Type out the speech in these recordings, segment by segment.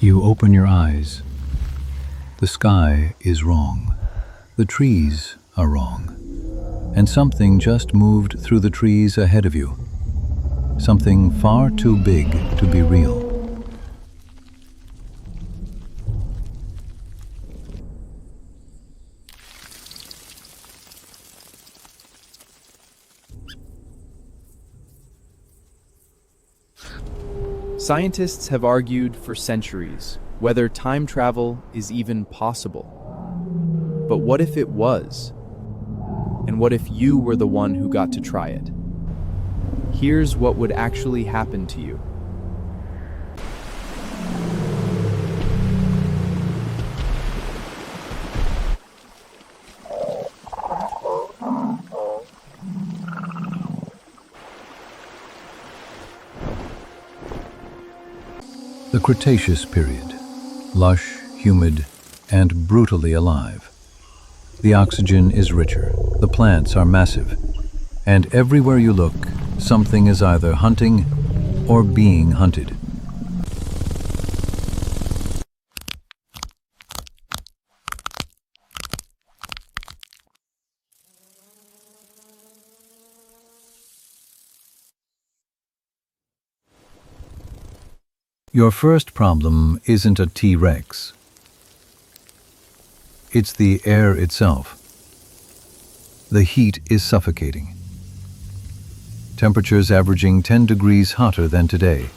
You open your eyes. The sky is wrong. The trees are wrong. And something just moved through the trees ahead of you. Something far too big to be real. Scientists have argued for centuries whether time travel is even possible. But what if it was? And what if you were the one who got to try it? Here's what would actually happen to you. The Cretaceous period, lush, humid, and brutally alive. The oxygen is richer, the plants are massive, and everywhere you look, something is either hunting or being hunted. Your first problem isn't a T-Rex. It's the air itself. The heat is suffocating. Temperatures averaging 10 degrees hotter than today.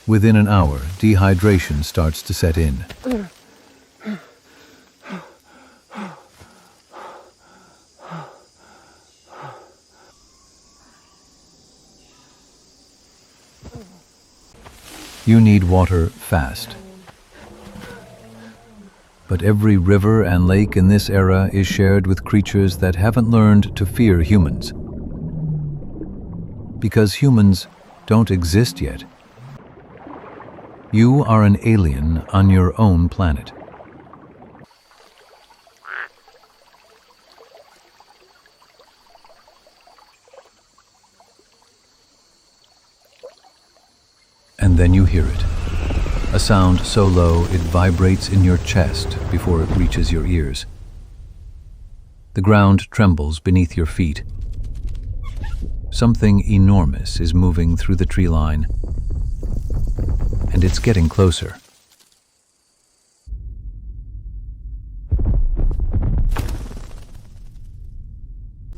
Within an hour, dehydration starts to set in. You need water fast. But every river and lake in this era is shared with creatures that haven't learned to fear humans. Because humans don't exist yet. You are an alien on your own planet. And then you hear it. A sound so low it vibrates in your chest before it reaches your ears. The ground trembles beneath your feet. Something enormous is moving through the tree line, and it's getting closer.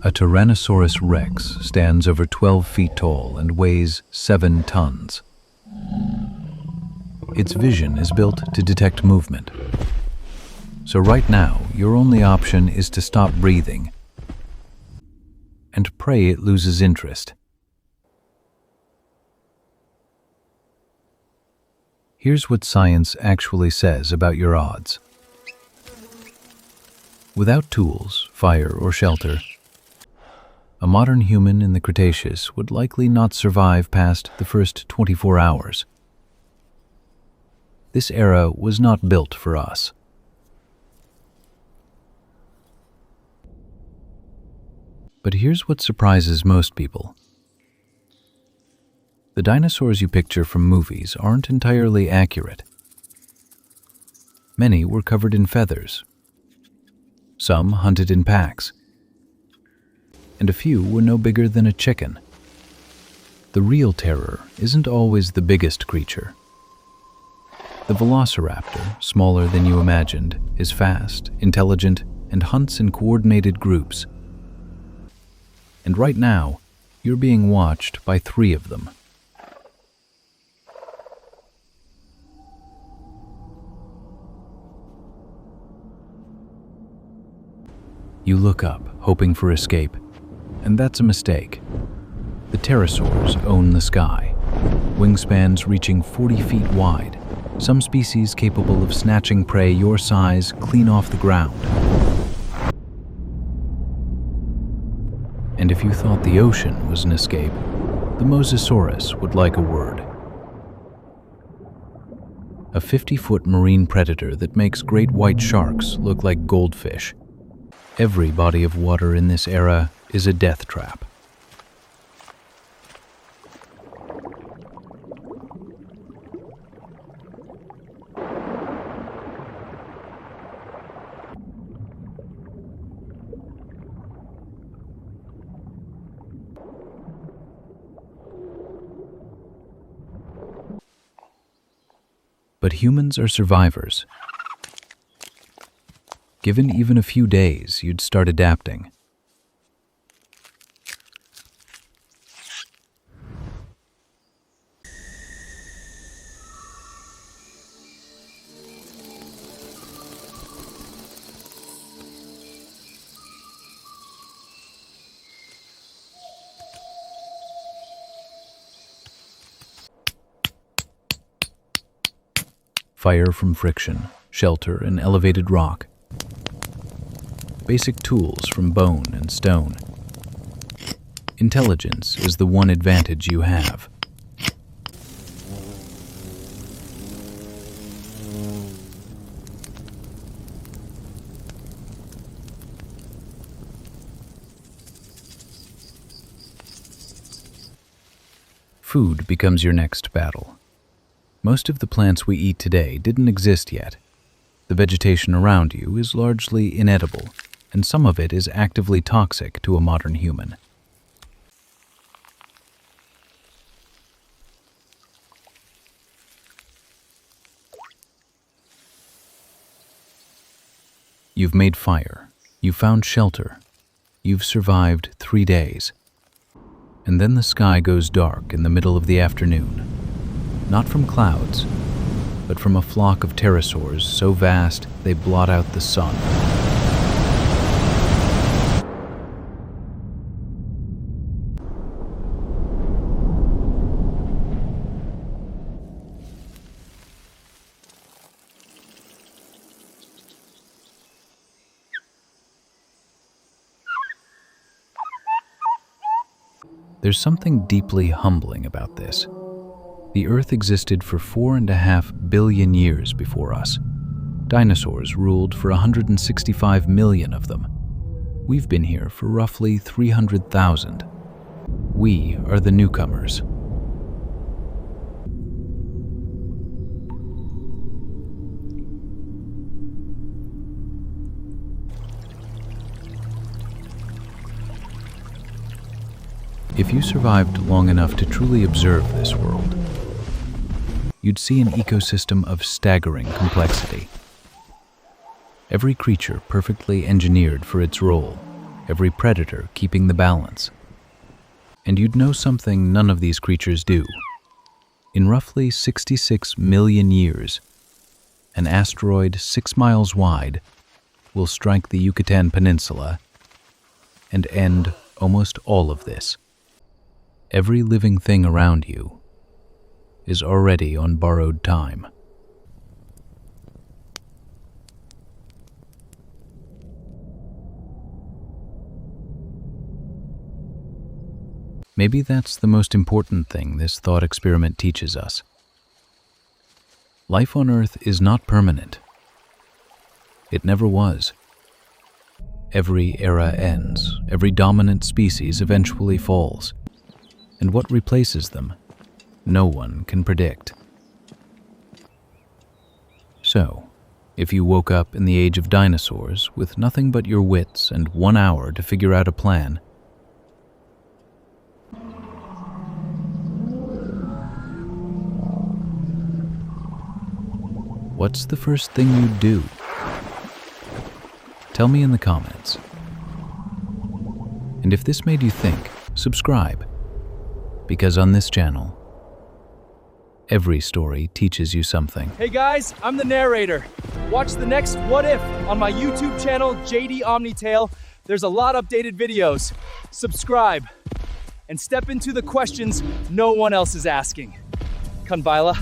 A Tyrannosaurus Rex stands over 12 feet tall and weighs 7 tons. Its vision is built to detect movement. So right now, your only option is to stop breathing and pray it loses interest. Here's what science actually says about your odds. Without tools, fire, or shelter, a modern human in the Cretaceous would likely not survive past the first 24 hours. This era was not built for us. But here's what surprises most people. The dinosaurs you picture from movies aren't entirely accurate. Many were covered in feathers. Some hunted in packs. And a few were no bigger than a chicken. The real terror isn't always the biggest creature. The Velociraptor, smaller than you imagined, is fast, intelligent, and hunts in coordinated groups. And right now, you're being watched by 3 of them. You look up, hoping for escape, and that's a mistake. The Pterosaurs own the sky, wingspans reaching 40 feet wide, some species capable of snatching prey your size clean off the ground. And if you thought the ocean was an escape, the Mosasaurus would like a word. A 50-foot marine predator that makes great white sharks look like goldfish. Every body of water in this era is a death trap. But humans are survivors. Given even a few days, you'd start adapting. Fire from friction, shelter and elevated rock. Basic tools from bone and stone. Intelligence is the one advantage you have. Food becomes your next battle. Most of the plants we eat today didn't exist yet. The vegetation around you is largely inedible, and some of it is actively toxic to a modern human. You've made fire, you've found shelter, you've survived 3 days. And then the sky goes dark in the middle of the afternoon. Not from clouds, but from a flock of pterosaurs so vast they blot out the sun. There's something deeply humbling about this. The Earth existed for 4.5 billion years before us. Dinosaurs ruled for 165 million of them. We've been here for roughly 300,000. We are the newcomers. If you survived long enough to truly observe this world, you'd see an ecosystem of staggering complexity. Every creature perfectly engineered for its role, every predator keeping the balance. And you'd know something none of these creatures do. In roughly 66 million years, an asteroid 6 miles wide will strike the Yucatan Peninsula and end almost all of this. Every living thing around you is already on borrowed time. Maybe that's the most important thing this thought experiment teaches us. Life on Earth is not permanent. It never was. Every era ends, every dominant species eventually falls, and what replaces them, no one can predict. So, if you woke up in the age of dinosaurs with nothing but your wits and 1 hour to figure out a plan, what's the first thing you'd do? Tell me in the comments. And if this made you think, subscribe, because on this channel, every story teaches you something. Hey guys, I'm the narrator. Watch the next What If on my YouTube channel, JD-OmniTale. There's a lot of updated videos. Subscribe and step into the questions no one else is asking. Kanvaila.